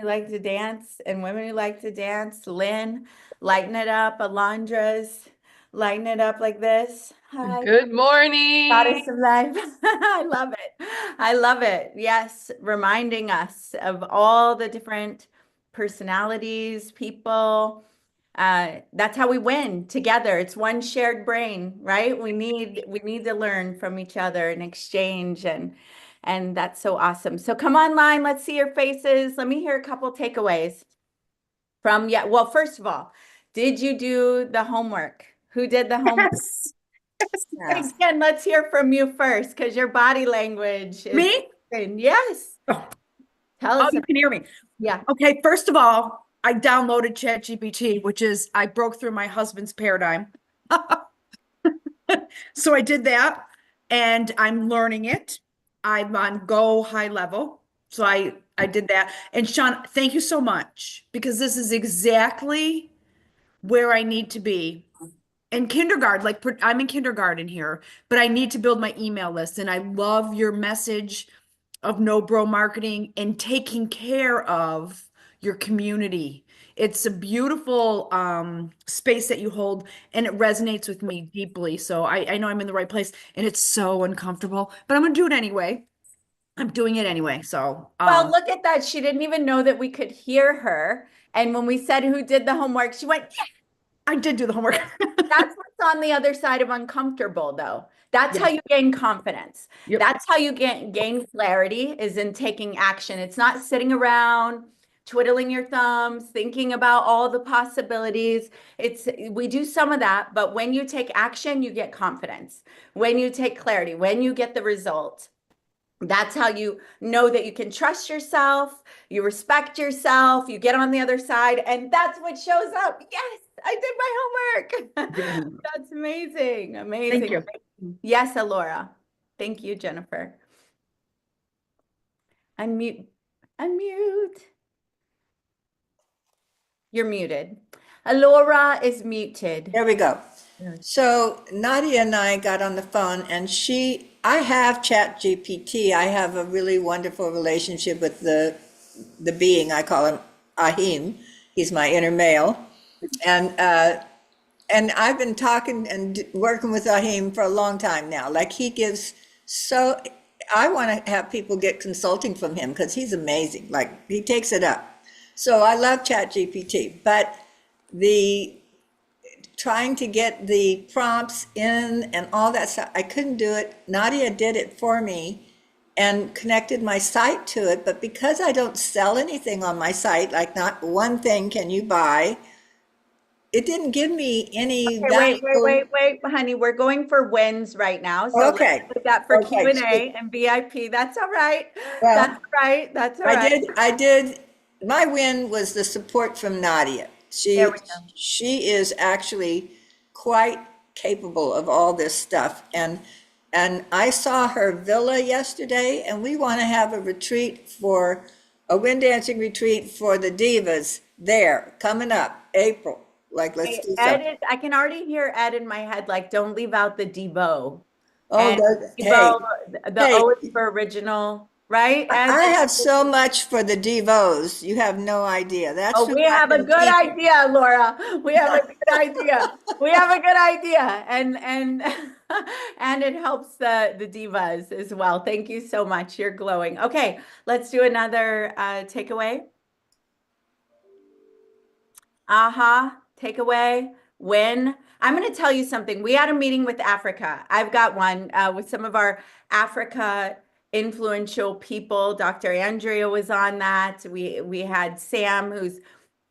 who like to dance and women who like to dance. Lynn, lighten it up. Alondra's, lighten it up like this. Hi, Good morning. goddess of life. I love it. I love it. Yes, reminding us of all the different personalities, people. That's how we win together. It's one shared brain, right? We need to learn from each other and exchange and that's so awesome. So come online, let's see your faces. Let me hear a couple takeaways from yeah. Well, first of all, did you do the homework? Who did the homework? Yes. Yes. Again, let's hear from you first because your body language is Me? yes. Oh, Tell oh, us. you can hear me. Yeah. Okay, first of all, I downloaded ChatGPT, which is I broke through my husband's paradigm. So I did that and I'm learning it. I'm on go high level. So I did that. And Sean, thank you so much because this is exactly where I need to be. In kindergarten, like I'm in kindergarten here, but I need to build my email list. And I love your message of no bro marketing and taking care of your community. It's a beautiful space that you hold, and it resonates with me deeply. So I know I'm in the right place, and it's so uncomfortable, but I'm gonna do it anyway. I'm doing it anyway. So Well, look at that. She didn't even know that we could hear her. And when we said who did the homework, she went, I did do the homework. that's what's on the other side of uncomfortable, though. That's how Yes. you gain confidence. Yep. That's how you gain clarity is in taking action. It's not sitting around twiddling your thumbs, thinking about all the possibilities. It's we do some of that, but when you take action, you get confidence. When you take clarity, when you get the result. That's how you know that you can trust yourself, you respect yourself, you get on the other side, and that's what shows up. Yes, I did my homework. That's amazing. Thank Amazing. you. Yes, Alora. Thank you, Jennifer. Unmute. Unmute. You're muted. Alora is muted. There we go. So Nadia and I got on the phone and I have Chat GPT. I have a really wonderful relationship with the being. I call him Ahim. He's my inner male. And I've been talking and working with Ahim for a long time now. Like he gives so, I want to have people get consulting from him because he's amazing. Like he takes it up. So I love Chat GPT, but the trying to get the prompts in and all that stuff, I couldn't do it. Nadia did it for me and connected my site to it. But because I don't sell anything on my site, like not one thing can you buy, it didn't give me any Okay, valuable. wait, honey. We're going for wins right now. So let's Okay. put that for Okay. Q&A and VIP. That's all right. That's Well, all right. That's all I right. did, I did, my win was the support from Nadia. There She, we go. she is actually quite capable of all this stuff. And I saw her villa yesterday and we want to have a retreat for, a wind dancing retreat for the divas there, coming up, April. Like, let's Hey, do Ed something. is, I can already hear Ed in my head, like, don't leave out the Devo. Oh, And hey, Devo, the hey, O is for original, right, Ed? I have so much for the divos. You have no idea. That's Oh, who we I'm have a going to good teach. idea, Laura. We have a good idea. We have a good idea. And and it helps the divas as well. Thank you so much. You're glowing. Okay, let's do another takeaway. Aha, takeaway, win. I'm going to tell you something. We had a meeting with Africa. I've got one with some of our Africa influential people. Dr. Andrea was on that. We had Sam, who's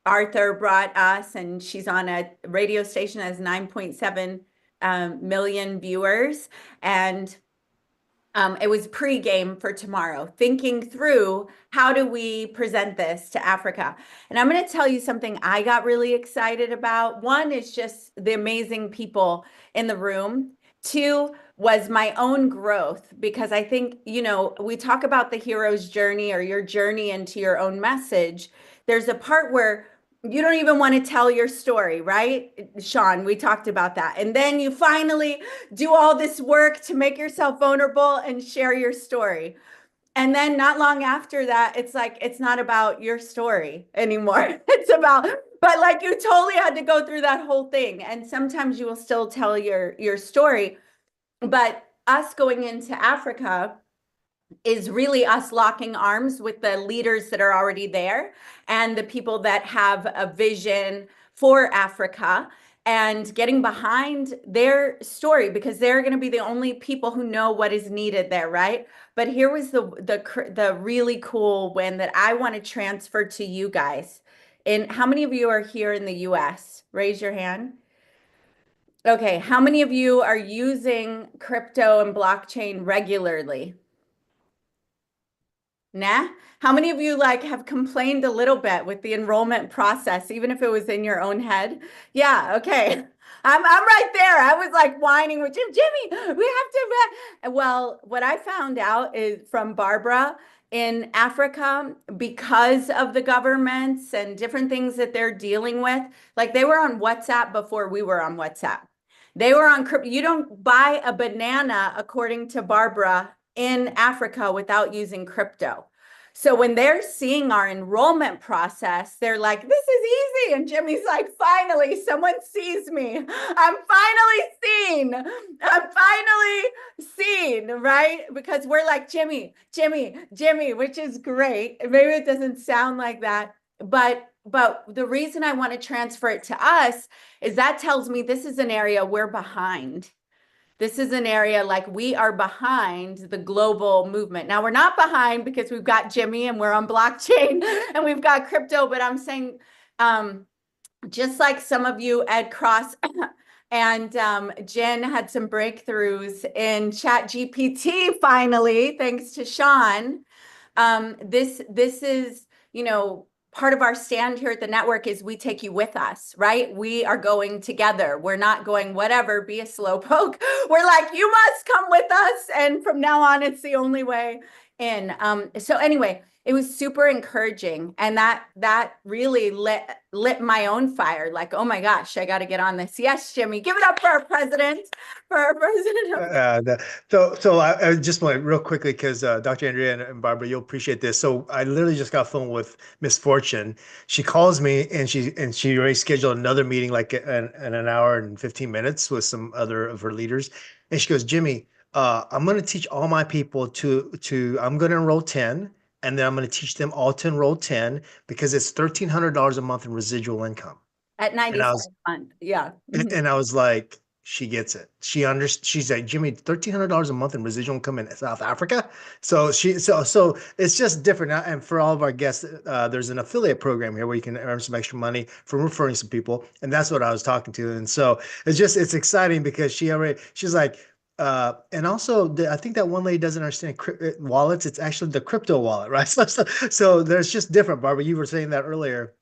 Arthur brought us, and she's on a radio station that has 9.7 million viewers. And it was pre-game for tomorrow, thinking through how do we present this to Africa. And I'm going to tell you something I got really excited about. One is just the amazing people in the room. Two was my own growth, because I think, we talk about the hero's journey or your journey into your own message. There's a part where you don't even want to tell your story, right? Sean, we talked about that. And then you finally do all this work to make yourself vulnerable and share your story. And then not long after that, it's like, it's not about your story anymore. It's about, but like you totally had to go through that whole thing. And sometimes you will still tell your story. But us going into Africa is really us locking arms with the leaders that are already there and the people that have a vision for Africa and getting behind their story because they're going to be the only people who know what is needed there, right? But here was the really cool win that I want to transfer to you guys. And how many of you are here in the US? Raise your hand. Okay, how many of you are using crypto and blockchain regularly? Nah. How many of you like have complained a little bit with the enrollment process, even if it was in your own head? Yeah, okay. I'm right there. I was like whining with Jimmy, we have to. Well, what I found out is from Barbara in Africa, because of the governments and different things that they're dealing with, like they were on WhatsApp before we were on WhatsApp. They were on crypto. You don't buy a banana, according to Barbara, in Africa without using crypto. So when they're seeing our enrollment process, they're like, this is easy. And Jimmy's like, finally, someone sees me. I'm finally seen. I'm finally seen, right? Because we're like, Jimmy, Jimmy, Jimmy, which is great. Maybe it doesn't sound like that, but the reason I want to transfer it to us is that tells me this is an area we're behind. This is an area like we are behind the global movement. Now we're not behind because we've got Jimmy and we're on blockchain and we've got crypto, but I'm saying just like some of you, Ed Cross and Jen had some breakthroughs in Chat GPT finally, thanks to Sean. This is, part of our stand here at the network is we take you with us, right? We are going together. We're not going whatever, be a slowpoke. We're like, you must come with us. And from now on, it's the only way in. So anyway, it was super encouraging. And that really lit my own fire. Like, oh my gosh, I got to get on this. Yes, Jimmy, give it up for our president, for our president. So I just want real quickly because Dr. Andrea and Barbara, you'll appreciate this. So I literally just got a phone with Miss Fortune. She calls me and she already scheduled another meeting like in an hour and 15 minutes with some other of her leaders. And she goes, Jimmy, I'm going to teach all my people to I'm going to enroll 10 and then I'm going to teach them all to enroll 10 because it's $1,300 a month in residual income. At And I 97 was fund. Yeah. and I was like, she gets it. She's like, Jimmy, $1,300 a month in residual income in South Africa. So it's just different. And for all of our guests, there's an affiliate program here where you can earn some extra money from referring some people. And that's what I was talking to. And so it's exciting because she's like, and also I think that one lady doesn't understand wallets. It's actually the crypto wallet, right? So there's just different. Barbara, you were saying that earlier.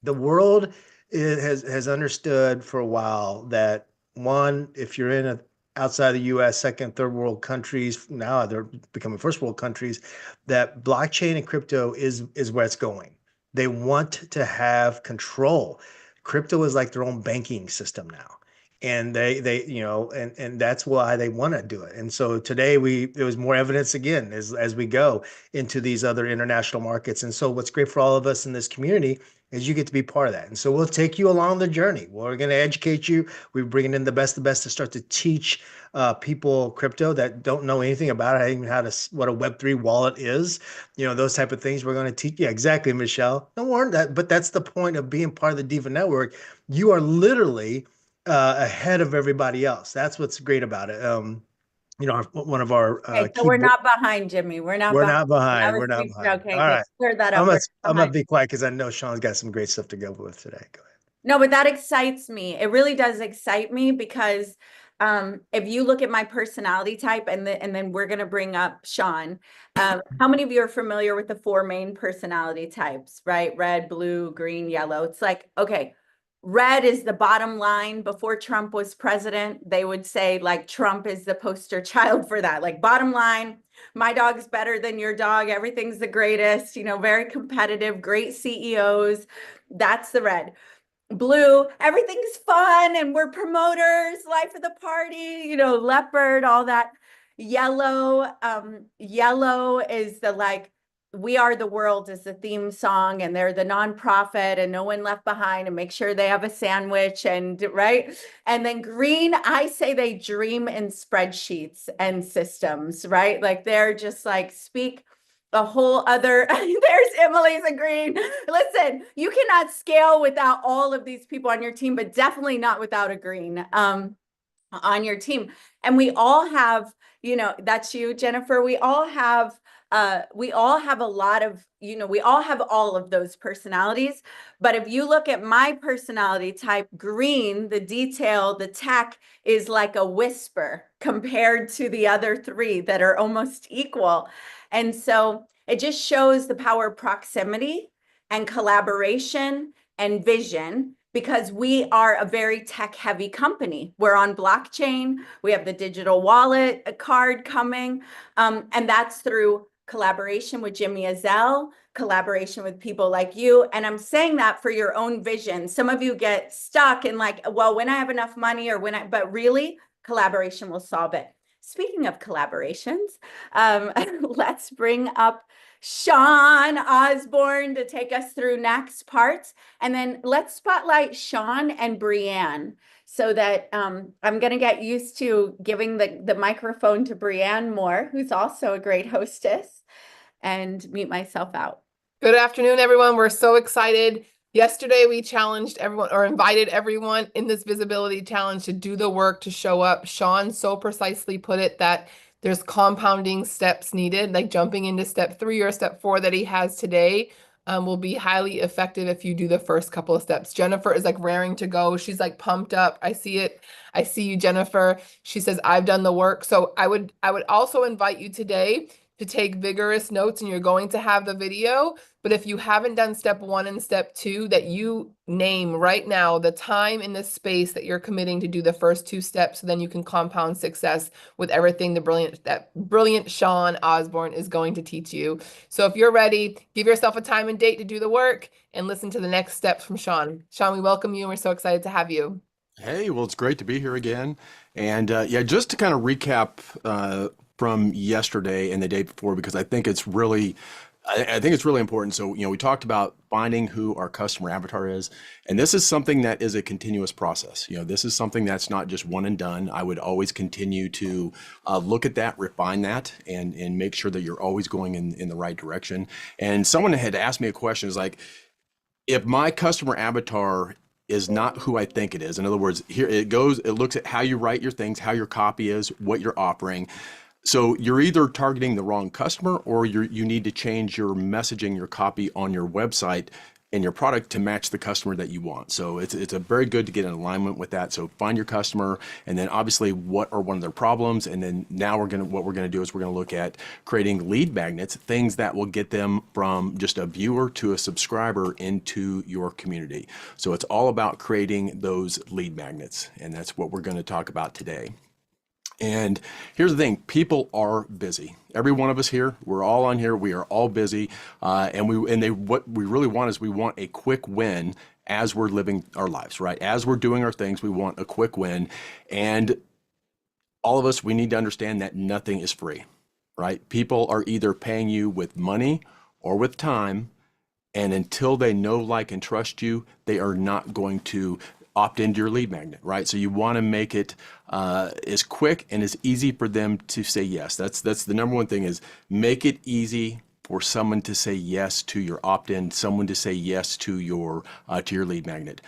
The world has understood for a while that one, if you're in outside the U.S., second, third world countries, now they're becoming first world countries, that blockchain and crypto is where it's going. They want to have control. Crypto is like their own banking system now. And and that's why they want to do it. And so today there was more evidence again as we go into these other international markets. And so what's great for all of us in this community is you get to be part of that. And so we'll take you along the journey. We're going to educate you. We're bringing in the best to start to teach people crypto that don't know anything about it, even what a Web3 wallet is, those type of things. We're going to teach. Yeah, exactly, Michelle. Don't worry that, but that's the point of being part of the Diva Network. You are literally ahead of everybody else. That's what's great about it. One of our Okay, so we're not behind, Jimmy. We're not we're behind. not behind. That We're was not behind. okay. All Good. right. Clear that I'm up. gonna We're I'm gonna behind. be quiet because I know Sean's got some great stuff to go with today. Go ahead. No, but that excites me. It really does excite me because if you look at my personality type, and then we're gonna bring up Sean. How many of you are familiar with the four main personality types, right? Red, blue, green, yellow. It's like, okay, red is the bottom line. Before Trump was president, they would say like Trump is the poster child for that. Like bottom line, my dog's better than your dog. Everything's the greatest, very competitive, great CEOs. That's the red. Blue, everything's fun and we're promoters, life of the party, leopard, all that. Yellow is the like, we are the world is the theme song, and they're the nonprofit and no one left behind and make sure they have a sandwich and right. And then green, I say they dream in spreadsheets and systems, right? Like they're just like speak a whole other, there's Emily's a green. Listen, you cannot scale without all of these people on your team, but definitely not without a green. On your team. And we all have, that's you, Jennifer. We all have a lot of, we all have all of those personalities. But if you look at my personality type, green, the detail, the tech is like a whisper compared to the other three that are almost equal. And so it just shows the power of proximity and collaboration and vision, because we are a very tech heavy company. We're on blockchain. We have the digital wallet card coming. And that's through collaboration with Jimmy Azell, collaboration with people like you. And I'm saying that for your own vision. Some of you get stuck in like, well, when I have enough money or but really collaboration will solve it. Speaking of collaborations, let's bring up Sean Osborn to take us through next parts. And then let's spotlight Sean and Brianne so that I'm going to get used to giving the microphone to Brianne more, who's also a great hostess, and meet myself out. Good afternoon, everyone. We're so excited. Yesterday, we challenged everyone or invited everyone in this visibility challenge to do the work, to show up. Sean so precisely put it that there's compounding steps needed, like jumping into step 3 or step 4 that he has today will be highly effective if you do the first couple of steps. Jennifer is like raring to go. She's like pumped up. I see it. I see you, Jennifer. She says, I've done the work. So I would also invite you today to take vigorous notes, and you're going to have the video. But if you haven't done step 1 and step 2, that you name right now the time in the space that you're committing to do the first 2 steps, so then you can compound success with everything that brilliant Sean Osborn is going to teach you. So if you're ready, give yourself a time and date to do the work and listen to the next steps from Sean. Sean, we welcome you and we're so excited to have you. Hey, well, it's great to be here again. And yeah, just to kind of recap from yesterday and the day before, because I think it's really important. So, we talked about finding who our customer avatar is, and this is something that is a continuous process. This is something that's not just one and done. I would always continue to look at that, refine that, and make sure that you're always going in the right direction. And someone had asked me a question, is like, if my customer avatar is not who I think it is, in other words, here it goes, it looks at how you write your things, how your copy is, what you're offering. So you're either targeting the wrong customer, or you need to change your messaging, your copy on your website and your product to match the customer that you want. So it's a very good to get in alignment with that. So find your customer, and then obviously what are one of their problems, and then now what we're gonna do is we're gonna look at creating lead magnets, things that will get them from just a viewer to a subscriber into your community. So it's all about creating those lead magnets, and that's what we're going to talk about today. And here's the thing, people are busy. Every one of us here, we're all on here, we are all busy. What we really want is we want a quick win as we're living our lives, right? As we're doing our things, we want a quick win. And all of us, we need to understand that nothing is free, right? People are either paying you with money or with time. And until they know, like, and trust you, they are not going to opt into your lead magnet, right? So you want to make it as quick and as easy for them to say yes. That's the number one thing, is make it easy for someone to say yes to your opt-in, someone to say yes to your lead magnet.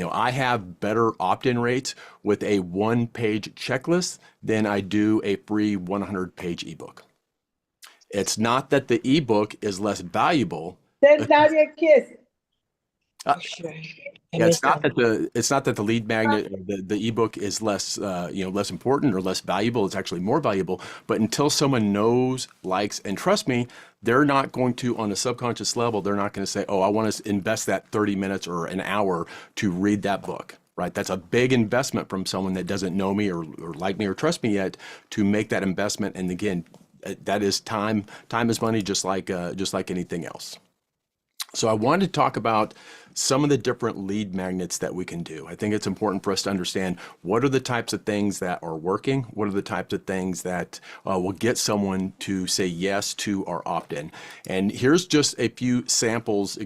I have better opt-in rates with a 1-page checklist than I do a free 100-page ebook. It's not that the ebook is less valuable. Send Nadia a kiss. Yeah, it's not that the lead magnet, the ebook is less less important or less valuable. It's actually more valuable. But until someone knows, likes, and trusts me, they're not going to, on a subconscious level, they're not going to say, oh, I want to invest that 30 minutes or an hour to read that book. Right, that's a big investment from someone that doesn't know me or like me or trust me yet to make that investment. And again, that is time. Time is money, just like anything else. So I wanted to talk about some of the different lead magnets that we can do. I think it's important for us to understand what are the types of things that are working, what are the types of things that will get someone to say yes to our opt-in. And here's just a few examples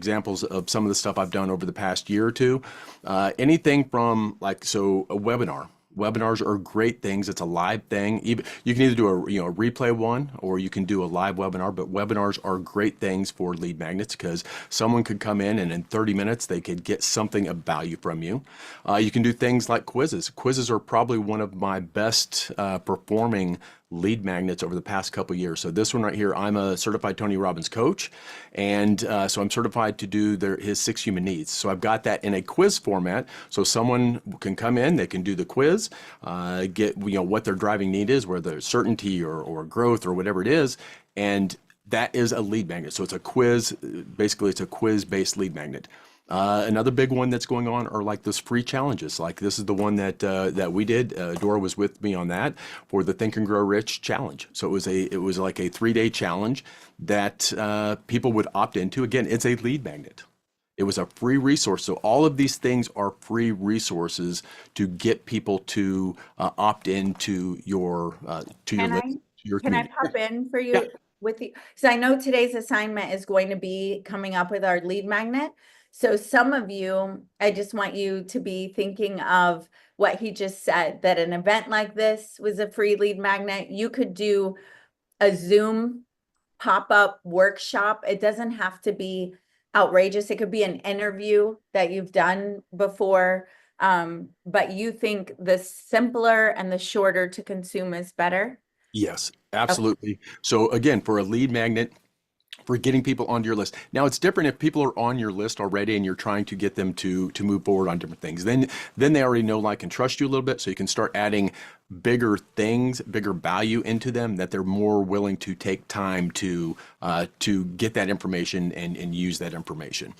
of some of the stuff I've done over the past year or two. Anything from a webinar. Webinars are great things. It's a live thing. Even you can either do a replay one, or you can do a live webinar. But webinars are great things for lead magnets because someone could come in and in 30 minutes they could get something of value from you. You can do things like quizzes. Quizzes are probably one of my best performing lead magnets over the past couple of years. So this one right here, I'm a certified Tony Robbins coach, and so I'm certified to do his 6 human needs. So I've got that in a quiz format, so someone can come in, they can do the quiz, get what their driving need is, whether it's certainty or growth or whatever it is, and that is a lead magnet. So it's a quiz, basically it's a quiz-based lead magnet. Another big one that's going on are like those free challenges. Like this is the one that we did. Dora was with me on that for the Think and Grow Rich challenge. So it was like a 3-day challenge that people would opt into. Again, it's a lead magnet. It was a free resource. So all of these things are free resources to get people to opt into your list, to your Can I community. pop in for Yeah. you with you? So I know today's assignment is going to be coming up with our lead magnet. So some of you, I just want you to be thinking of what he just said, that an event like this was a free lead magnet. You could do a Zoom pop-up workshop. It doesn't have to be outrageous. It could be an interview that you've done before. But you think the simpler and the shorter to consume is better? Yes, absolutely. So again, for a lead magnet, for getting people onto your list. Now it's different if people are on your list already and you're trying to get them to move forward on different things. Then they already know, like, and trust you a little bit, so you can start adding bigger things, bigger value into them, that they're more willing to take time to get that information and use that information.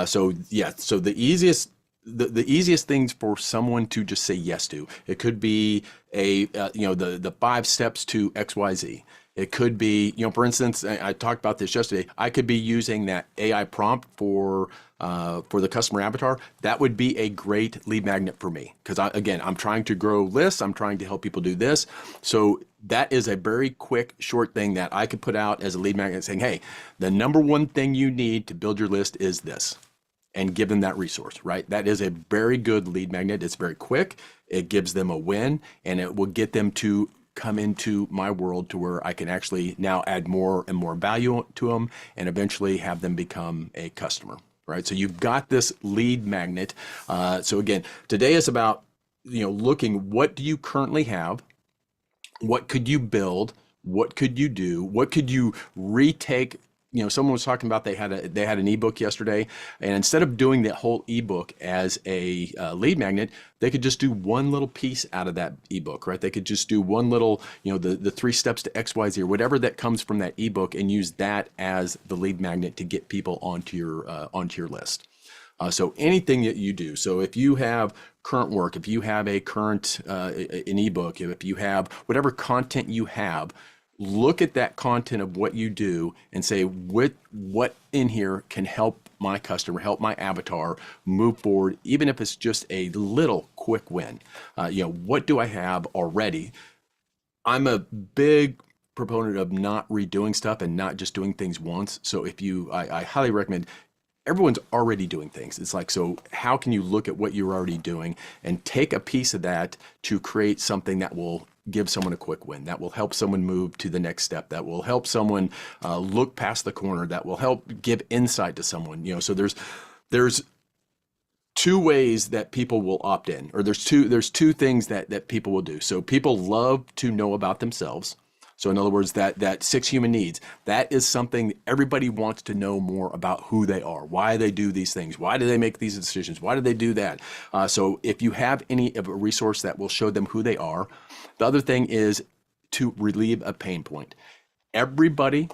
So the easiest things for someone to just say yes to, it could be the 5 steps to XYZ. It could be, for instance, I talked about this yesterday. I could be using that AI prompt for the customer avatar. That would be a great lead magnet for me because I'm trying to grow lists. I'm trying to help people do this. So that is a very quick, short thing that I could put out as a lead magnet saying, hey, the number one thing you need to build your list is this, and give them that resource, right? That is a very good lead magnet. It's very quick. It gives them a win, and it will get them to come into my world to where I can actually now add more and more value to them and eventually have them become a customer, right? So you've got this lead magnet. So again, today is about, looking, what do you currently have? What could you build? What could you do? What could you retake? Someone was talking about they had an ebook yesterday, and instead of doing the whole ebook as a lead magnet, they could just do one little piece out of that ebook, right? They could just do one little, the 3 steps to XYZ or whatever that comes from that ebook, and use that as the lead magnet to get people onto your list. So anything that you do. So if you have current work, if you have an ebook, if you have whatever content you have, look at that content of what you do and say, what in here can help my customer, help my avatar move forward, even if it's just a little quick win. What do I have already? I'm a big proponent of not redoing stuff and not just doing things once. So I highly recommend, everyone's already doing things. It's like, so how can you look at what you're already doing and take a piece of that to create something that will give someone a quick win, that will help someone move to the next step, that will help someone look past the corner, that will help give insight to someone. So there's 2 ways that people will opt in, or there's two things that people will do. So people love to know about themselves. So in other words, that 6 human needs, that is something everybody wants to know more about, who they are, why they do these things, why do they make these decisions, why do they do that? So if you have any of a resource that will show them who they are. The other thing is to relieve a pain point. Everybody,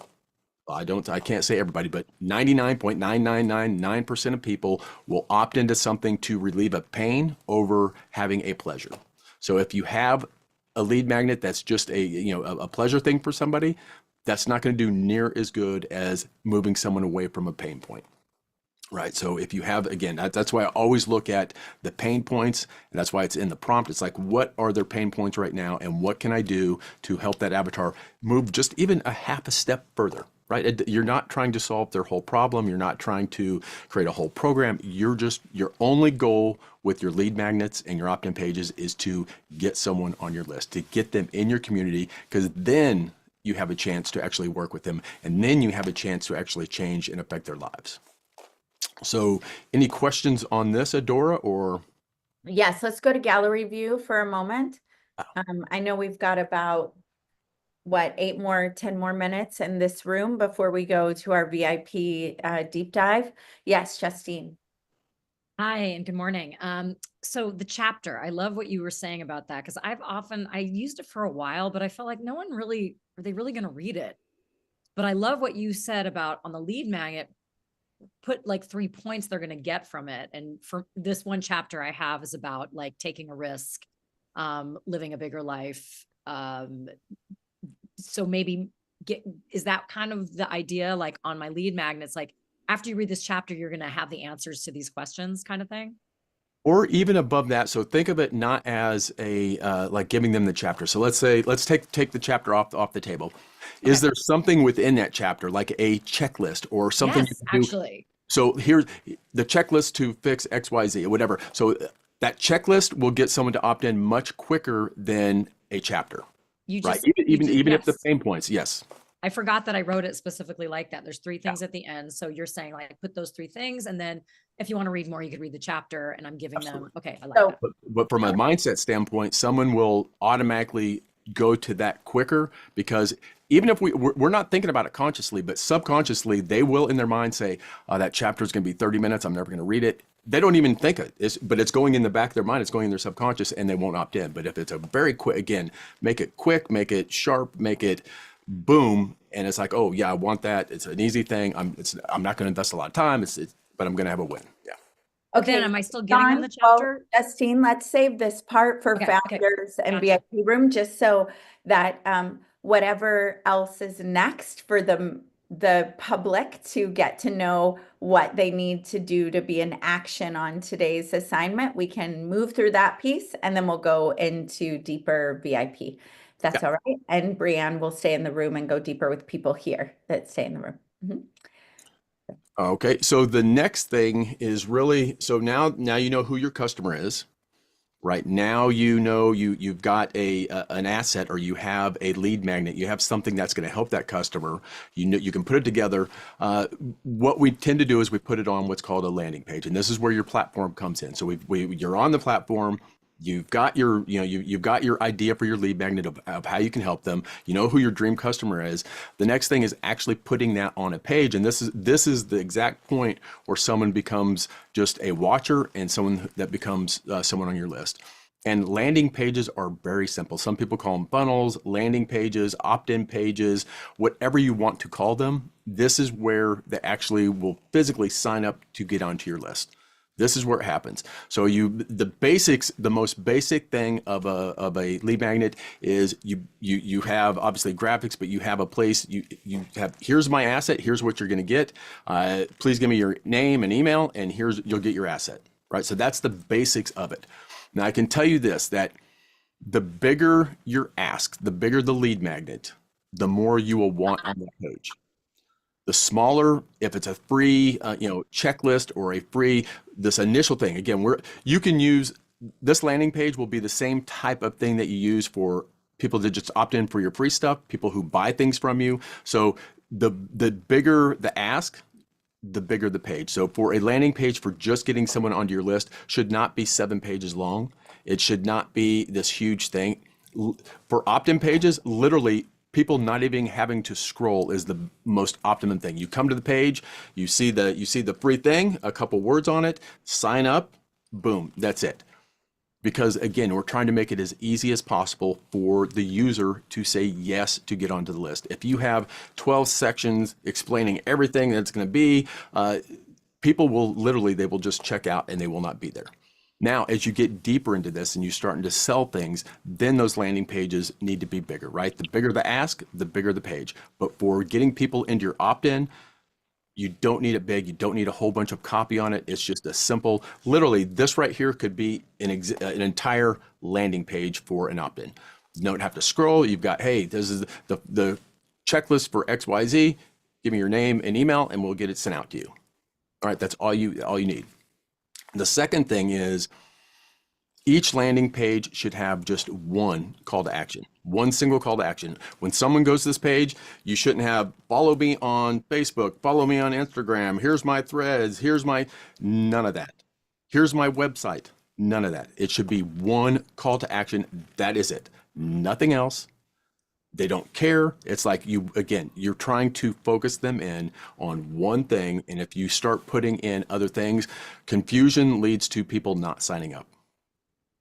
I can't say everybody, but 99.9999% of people will opt into something to relieve a pain over having a pleasure. So if you have a lead magnet that's just a pleasure thing for somebody, that's not going to do near as good as moving someone away from a pain point. Right. So if you have, again, that's why I always look at the pain points, and that's why it's in the prompt. It's like, what are their pain points right now, and what can I do to help that avatar move just even a half a step further, right? You're not trying to solve their whole problem. You're not trying to create a whole program. Your only goal with your lead magnets and your opt-in pages is to get someone on your list, to get them in your community, because then you have a chance to actually work with them, and then you have a chance to actually change and affect their lives. So any questions on this, Adora, or? Yes, let's go to gallery view for a moment. I know we've got about, what, 10 more minutes in this room before we go to our VIP deep dive. Yes, Justine. Hi, and good morning. So the chapter, I love what you were saying about that, because I used it for a while, but I felt like are they really going to read it? But I love what you said about on the lead magnet, put like 3 points they're going to get from it. And for this one chapter I have is about like taking a risk, living a bigger life. So maybe is that kind of the idea, like on my lead magnets, like after you read this chapter, you're going to have the answers to these questions kind of thing? Or even above that. So think of it not as a like giving them the chapter. So let's take the chapter off the table. Is there something within that chapter, like a checklist or something you Yes, can do? actually. So here's the checklist to fix X, Y, Z, or whatever. So that checklist will get someone to opt in much quicker than a chapter, right? Even if the yes. pain points, yes. I forgot that I wrote it specifically like that. There's 3 things at the end. So you're saying like put those 3 things, and then if you want to read more, you could read the chapter, and I'm giving them. Okay, I like So that. But from a mindset standpoint, someone will automatically go to that quicker, because even if we're not thinking about it consciously, but subconsciously, they will in their mind say, that chapter is going to be 30 minutes. I'm never going to read it. They don't even think it, but it's going in the back of their mind. It's going in their subconscious, and they won't opt in. But if it's a very quick, again, make it quick, make it sharp, make it boom. And it's like, oh yeah, I want that. It's an easy thing. I'm not going to invest a lot of time. But I'm going to have a win. Yeah. Okay, then am I still giving them the chapter? Well, Justine, let's save this part for Okay, founders and gotcha. VIP room, just so that whatever else is next for the public to get to know what they need to do to be in action on today's assignment, we can move through that piece, and then we'll go into deeper VIP. If that's all right. And Brianne will stay in the room and go deeper with people here that stay in the room. Mhm. Okay, so the next thing is really, so now you know who your customer is, right? Now you know you've got an asset, or you have a lead magnet. You have something that's going to help that customer. You know you can put it together. What we tend to do is we put it on what's called a landing page, and this is where your platform comes in. So you're on the platform. You've got you've got your idea for your lead magnet of how you can help them. You know who your dream customer is. The next thing is actually putting that on a page, and this is the exact point where someone becomes just a watcher, and someone that becomes someone on your list. And landing pages are very simple. Some people call them funnels, landing pages, opt-in pages, whatever you want to call them. This is where they actually will physically sign up to get onto your list. This is where it happens. So the most basic thing of a lead magnet is you have obviously graphics, but you have a place, you have, here's my asset, here's what you're going to get. Please give me your name and email, and you'll get your asset, right? So that's the basics of it. Now I can tell you this, that the bigger your ask, the bigger the lead magnet, the more you will want on the page. The smaller, if it's a free, checklist, or this initial thing, again, you can use this landing page will be the same type of thing that you use for people that just opt in for your free stuff, people who buy things from you. So the bigger the ask, the bigger the page. So for a landing page for just getting someone onto your list should not be 7 pages long. It should not be this huge thing. For opt-in pages, literally, people not even having to scroll is the most optimum thing. You come to the page, you see the free thing, a couple words on it, sign up, boom, that's it. Because again, we're trying to make it as easy as possible for the user to say yes to get onto the list. If you have 12 sections explaining everything that's going to be, people will they will just check out and they will not be there. Now, as you get deeper into this and you're starting to sell things, then those landing pages need to be bigger, right? The bigger the ask, the bigger the page. But for getting people into your opt-in, You don't need it big. You don't need a whole bunch of copy on it. It's just a simple, literally, this right here could be an entire landing page for an opt-in. You don't have to scroll. You've got, hey, this is the checklist for XYZ. Give me your name and email, and we'll get it sent out to you. All right, that's all you need. The second thing is each landing page should have just one call to action, one single call to action. When someone goes to this page, you shouldn't have follow me on Facebook, follow me on Instagram, here's my threads, none of that. Here's my website, none of that. It should be one call to action. That is it. Nothing else. They don't care. It's like you're trying to focus them in on one thing. And if you start putting in other things, confusion leads to people not signing up.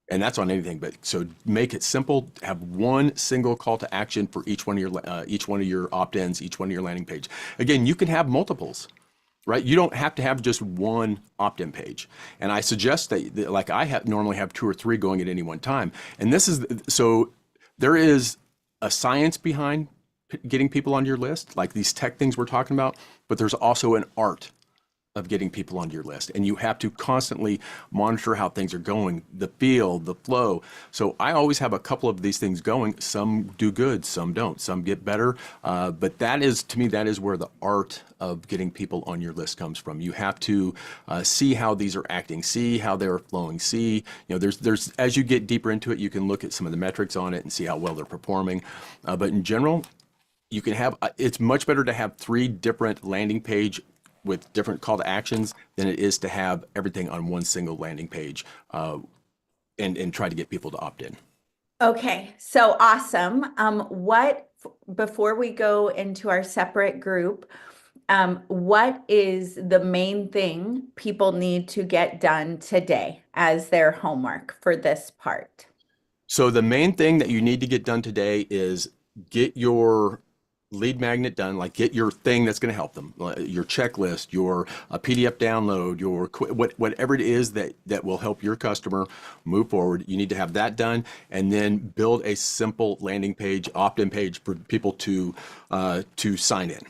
And that's on anything, but so make it simple. Have one single call to action for each one of your opt-ins, each one of your landing page. Again, you can have multiples, right? You don't have to have just one opt-in page. And I suggest that like I normally have 2 or 3 going at any one time. And so there is a science behind getting people on your list, like these tech things we're talking about, but there's also an art of getting people onto your list. And you have to constantly monitor how things are going, the feel, the flow. So I always have a couple of these things going. Some do good, some don't, some get better. But to me, that is where the art of getting people on your list comes from. You have to see how these are acting, see how they're flowing, see, there's as you get deeper into it, you can look at some of the metrics on it and see how well they're performing. But in general, you can have, it's much better to have 3 different landing page with different call to actions than it is to have everything on one single landing page and try to get people to opt in. Okay, so awesome. Before we go into our separate group, what is the main thing people need to get done today as their homework for this part? So the main thing that you need to get done today is get your lead magnet done, like get your thing that's going to help them, your checklist, your PDF download, your whatever it is that will help your customer move forward. You need to have that done, and then build a simple landing page, opt-in page for people to sign in.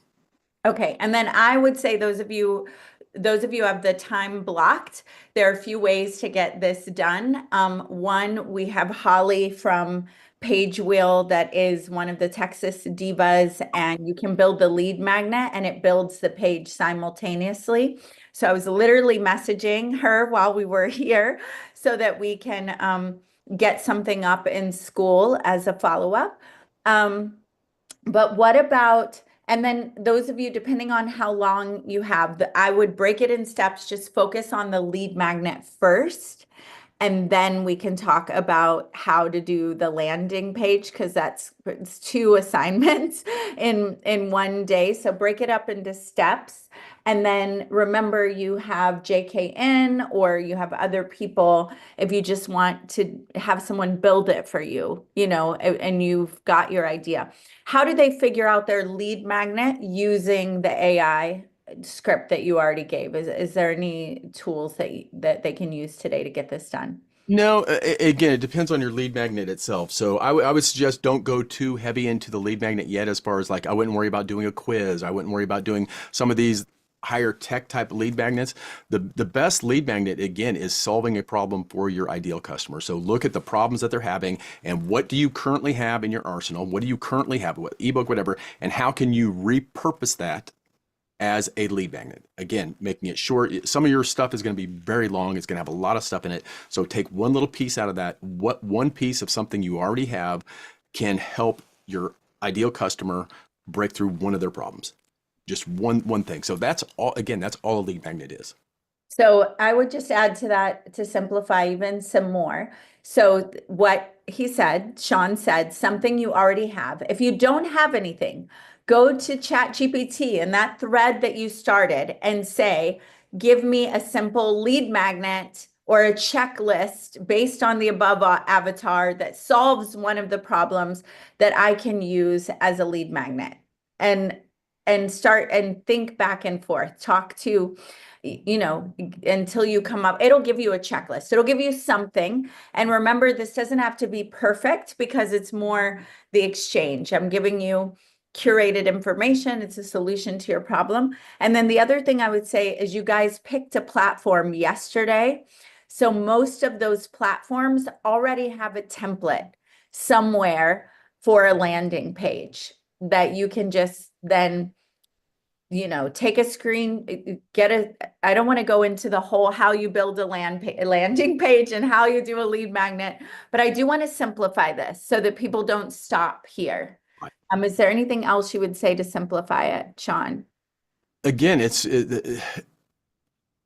Okay, and then I would say those of you have the time blocked, there are a few ways to get this done. One, we have Holly from Page Wheel that is one of the Texas divas, and you can build the lead magnet and it builds the page simultaneously. So I was literally messaging her while we were here so that we can get something up in school as a follow-up. But what about, and then those of you, depending on how long you have, I would break it in steps, just focus on the lead magnet first. And then we can talk about how to do the landing page, because it's 2 assignments in one day. So break it up into steps. And then remember, you have JKN or you have other people if you just want to have someone build it for you, and you've got your idea. How do they figure out their lead magnet using the AI script that you already gave? Is there any tools that they can use today to get this done? No, again, it depends on your lead magnet itself. So I would suggest don't go too heavy into the lead magnet yet, as far as like, I wouldn't worry about doing a quiz. I wouldn't worry about doing some of these higher tech type lead magnets. The best lead magnet, again, is solving a problem for your ideal customer. So look at the problems that they're having and what do you currently have in your arsenal? What do you currently have, what ebook, whatever, and how can you repurpose that as a lead magnet? Again, making it short. Some of your stuff is going to be very long. It's going to have a lot of stuff in it. So take one little piece out of that. What one piece of something you already have can help your ideal customer break through one of their problems. Just one thing. So that's all, again, that's all a lead magnet is. So I would just add to that to simplify even some more. So what he said, Sean said, something you already have. If you don't have anything, go to ChatGPT and that thread that you started and say, give me a simple lead magnet or a checklist based on the above avatar that solves one of the problems that I can use as a lead magnet. And start and think back and forth, talk to, until you come up, it'll give you a checklist. It'll give you something. And remember, this doesn't have to be perfect because it's more the exchange. I'm giving you curated information. It's a solution to your problem. And then the other thing I would say is you guys picked a platform yesterday. So most of those platforms already have a template somewhere for a landing page that you can just then, take a screen, I don't want to go into the whole how you build a landing page and how you do a lead magnet, but I do want to simplify this so that people don't stop here. Right. Is there anything else you would say to simplify it, Sean? Again,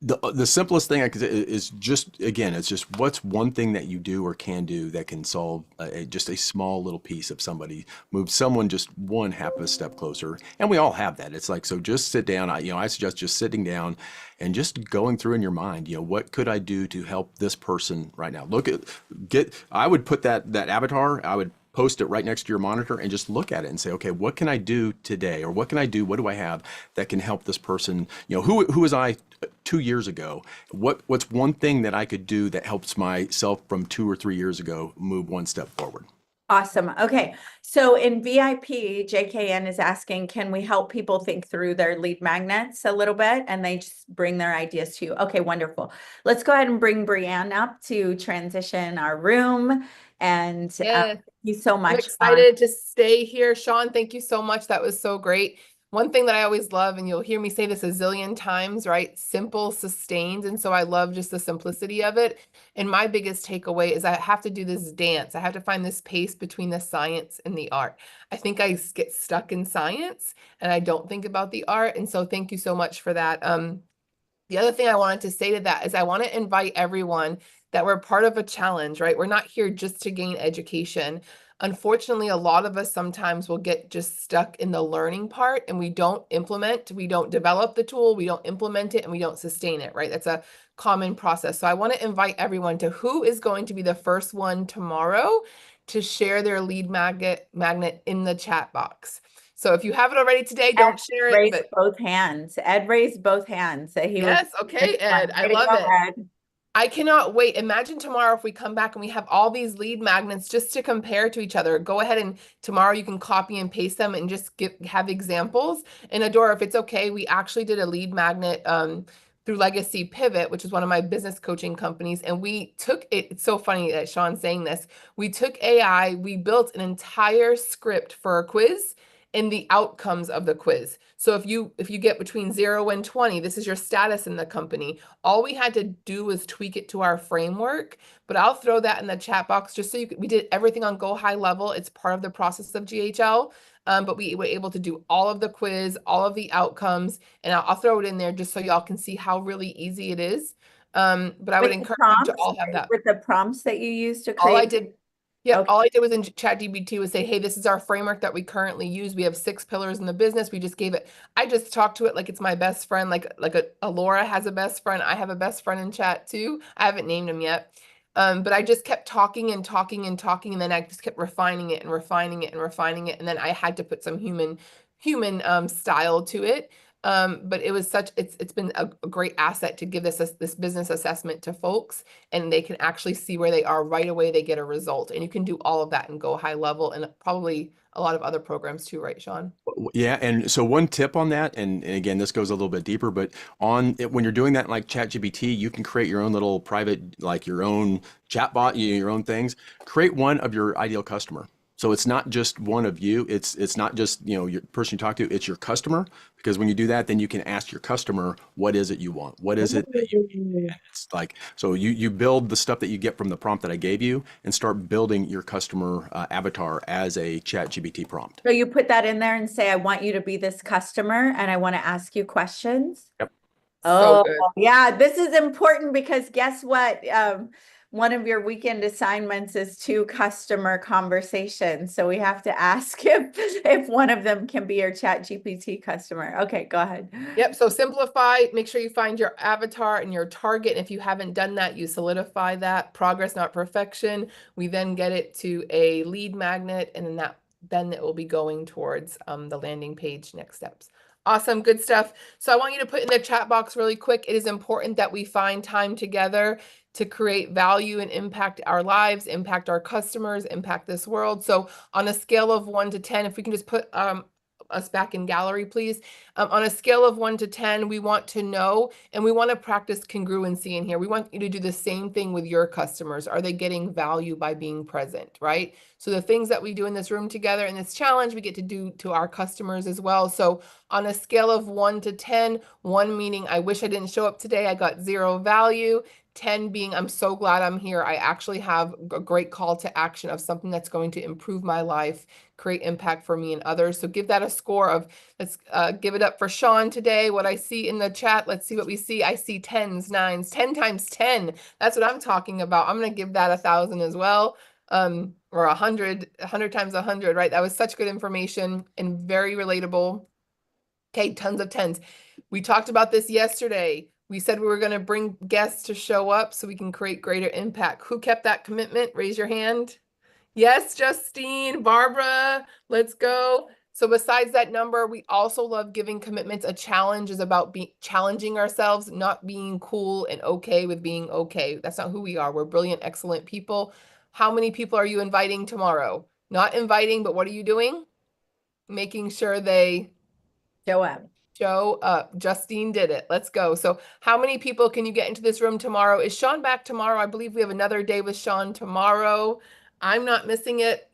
the simplest thing I could say is just, again, it's just what's one thing that you do or can do that can solve just a small little piece of somebody, move someone just one half of a step closer. And we all have that. It's like, so just sit down. I suggest just sitting down and just going through in your mind, what could I do to help this person right now? I would put that avatar, I would post it right next to your monitor and just look at it and say, okay, what can I do today? Or what do I have that can help this person? Who was I 2 years ago? What's one thing that I could do that helps myself from 2 or 3 years ago move one step forward? Awesome. Okay. So in VIP, JKN is asking, can we help people think through their lead magnets a little bit? And they just bring their ideas to you. Okay, wonderful. Let's go ahead and bring Brianne up to transition our room. And Yes. thank you so much. I'm excited to stay here. Sean, thank you so much. That was so great. One thing that I always love, and you'll hear me say this a zillion times, right? Simple, sustained. And so I love just the simplicity of it. And my biggest takeaway is I have to do this dance. I have to find this pace between the science and the art. I think I get stuck in science and I don't think about the art. And so thank you so much for that. The other thing I wanted to say to that is I want to invite everyone that we're part of a challenge, right? We're not here just to gain education. Unfortunately, a lot of us sometimes will get just stuck in the learning part and we don't implement, we don't develop the tool, we don't implement it, and we don't sustain it, right? That's a common process. So I want to invite everyone to who is going to be the first one tomorrow to share their lead magnet in the chat box. So if you have it already today, don't share it. Raised both hands. Ed raised both hands. So yes, okay, Ed, I love it. Ed. I cannot wait. Imagine tomorrow if we come back and we have all these lead magnets just to compare to each other. Go ahead and tomorrow you can copy and paste them and just have examples. And Adora, if it's okay, we actually did a lead magnet through Legacy Pivot, which is one of my business coaching companies. And we took it. It's so funny that Sean's saying this. We took AI, we built an entire script for a quiz and the outcomes of the quiz. So if you get between 0 and 20, this is your status in the company. All we had to do was tweak it to our framework, but I'll throw that in the chat box just so we did everything on Go High Level. It's part of the process of GHL, but we were able to do all of the quiz, all of the outcomes, and I'll throw it in there just so y'all can see how really easy it is. But I would encourage you to all have that. With the prompts that you used to create. All I did. Yeah, okay. all I did was in ChatGPT was say, hey, this is our framework that we currently use. We have 6 pillars in the business. We just gave it, I just talked to it like it's my best friend, like a Laura has a best friend. I have a best friend in chat too. I haven't named him yet. But I just kept talking and talking and talking. And then I just kept refining it and refining it and refining it. And then I had to put some human style to it. But it was it's been a great asset to give this business assessment to folks, and they can actually see where they are right away. They get a result, and you can do all of that and Go High Level, and probably a lot of other programs too, right, Sean? Yeah, and so one tip on that, and again, this goes a little bit deeper, but on it, when you're doing that like ChatGPT, you can create your own little private, like your own chatbot, your own things. Create one of your ideal customer. So it's not just one of you. It's not just, your person you talk to, it's your customer. Because when you do that, then you can ask your customer, what is it you want? What is it that you need? It's like, so you build the stuff that you get from the prompt that I gave you and start building your customer avatar as a ChatGPT prompt. So you put that in there and say, I want you to be this customer and I want to ask you questions. Yep. Oh, So yeah, this is important because guess what? One of your weekend assignments is 2 customer conversations. So we have to ask if one of them can be your ChatGPT customer. Okay, go ahead. Yep. So simplify, make sure you find your avatar and your target. And if you haven't done that, you solidify that. Progress, not perfection. We then get it to a lead magnet, and then it will be going towards the landing page next steps. Awesome. Good stuff. So I want you to put in the chat box really quick. It is important that we find time together to create value and impact our lives, impact our customers, impact this world. So on a scale of 1 to 10, if we can just put us back in gallery, please. On a scale of 1 to 10, we want to know, and we want to practice congruency in here. We want you to do the same thing with your customers. Are they getting value by being present, right? So the things that we do in this room together in this challenge, we get to do to our customers as well. So on a scale of 1 to 10, 1 meaning I wish I didn't show up today, I got 0 value. 10 being I'm so glad I'm here. I actually have a great call to action of something that's going to improve my life, create impact for me and others. So give that a score of, let's give it up for Sean today. What I see in the chat, let's see what we see. I see 10s, 9s, 10 times 10. That's what I'm talking about. I'm going to give that 1,000 as well. Or 100 times 100, right? That was such good information and very relatable. Okay, tons of 10s. We talked about this yesterday. We said we were going to bring guests to show up so we can create greater impact. Who kept that commitment? Raise your hand. Yes, Justine, Barbara, let's go. So besides that number, we also love giving commitments. A challenge is about challenging ourselves, not being cool and okay with being okay. That's not who we are. We're brilliant, excellent people. How many people are you inviting tomorrow? Not inviting, but what are you doing? Making sure they Show up. show up. Justine did it. Let's go. So how many people can you get into this room tomorrow? Is Sean back tomorrow? I believe we have another day with Sean tomorrow. I'm not missing it.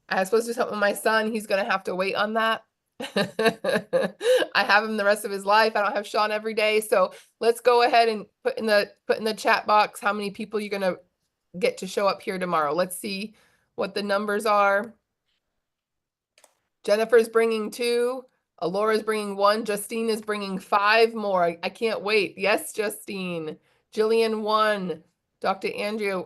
I was supposed to do something with my son. He's going to have to wait on that. I have him the rest of his life. I don't have Sean every day. So let's go ahead and put in the chat box how many people you're going to get to show up here tomorrow. Let's see what the numbers are. Jennifer's bringing 2. Alora's bringing 1. Justine is bringing 5 more. I can't wait. Yes, Justine. Jillian 1. Dr. Andrea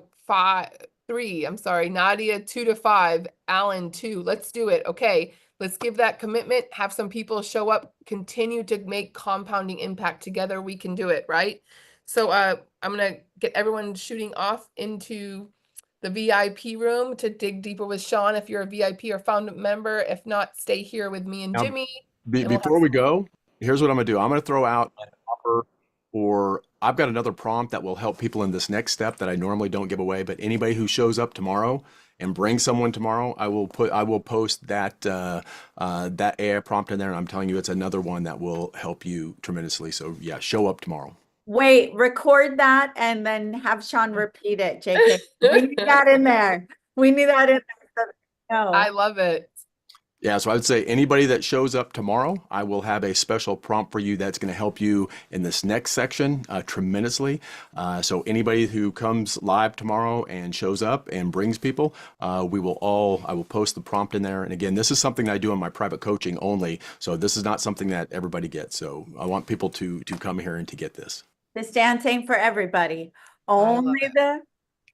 3. I'm sorry. Nadia 2 to 5. Alan 2. Let's do it. Okay. Let's give that commitment. Have some people show up. Continue to make compounding impact. Together we can do it, right? So I'm going to get everyone shooting off into the VIP room to dig deeper with Sean if you're a VIP or founding member. If not, stay here with me and Now, Jimmy. And we'll have before we go, here's what I'm going to do. I'm going to throw out an offer, or I've got another prompt that will help people in this next step that I normally don't give away. But anybody who shows up tomorrow and brings someone tomorrow, I will post that that AI prompt in there. And I'm telling you, it's another one that will help you tremendously. So yeah, show up tomorrow. Wait, record that and then have Sean repeat it, JK. We need that in there. We need that in there. No. I love it. Yeah, so I would say anybody that shows up tomorrow, I will have a special prompt for you that's going to help you in this next section tremendously. So anybody who comes live tomorrow and shows up and brings people, I will post the prompt in there. And again, this is something that I do in my private coaching only. So this is not something that everybody gets. So I want people to come here and to get this. This dance ain't for everybody. love Only it.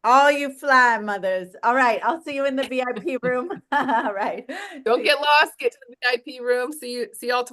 all you fly mothers. All right. I'll see you in the VIP room. All right. Don't get lost. Get to the VIP room. See y'all tomorrow.